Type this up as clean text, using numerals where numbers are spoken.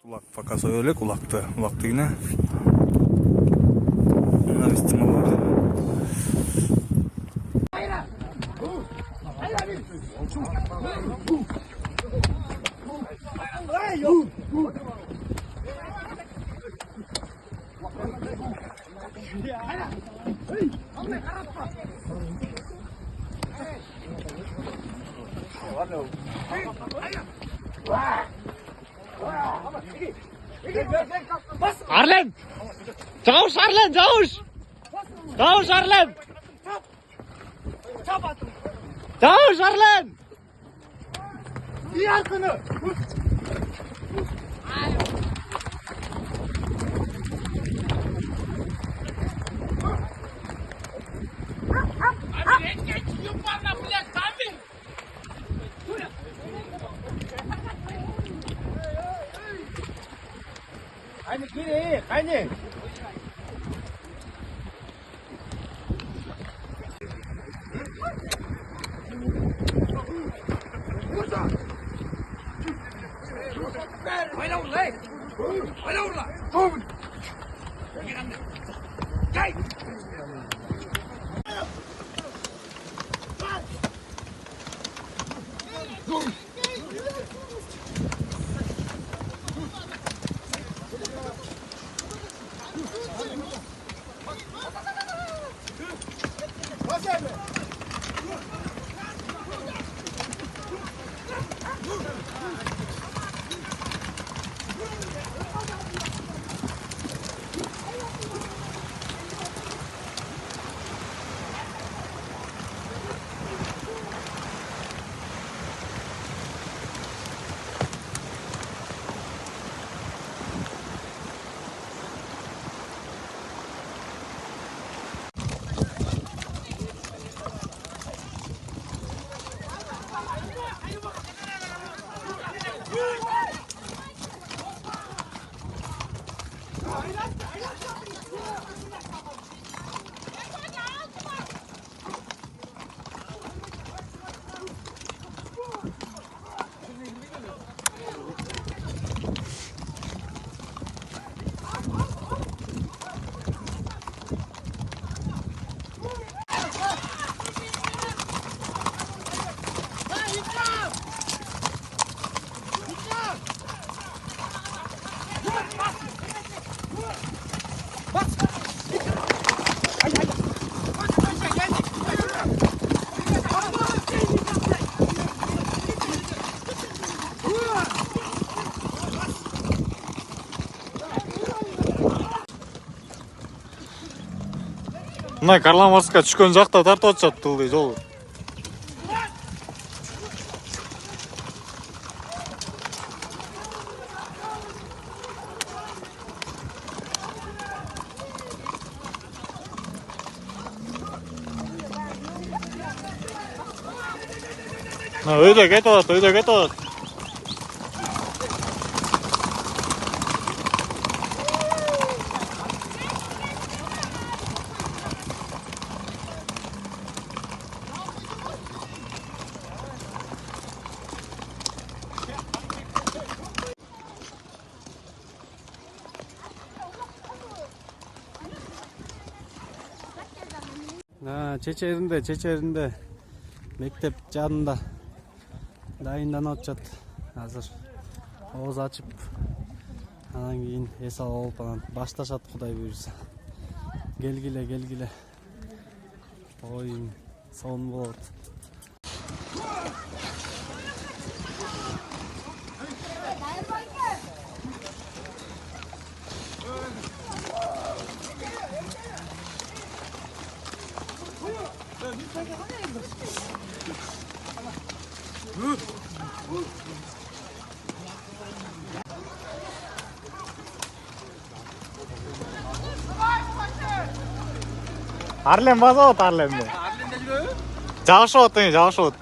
Улак пока союз элек улакты кийине. Навестим бар. Arlen! Çavuş Arlen, çavuş! Çavuş Arlen! Çavuş Arlen! Diğer kını! Haydi geri, haydi. Oyna orada. Oyna orada. Gel. Мына Карламарска түшкөн жакта тартып атышат тылды жолу. Өйдө кетип атат, өйдө кетип атат. Чечеринде мектеп жанында дайынданып атышат. Азыр ооз ачып, анан кийин эс алып анан башташат Кудай буйруса. Келгиле. Оюн сон болот. Арлен басып атат, Арленде. Жагышып атты, жагышып атты.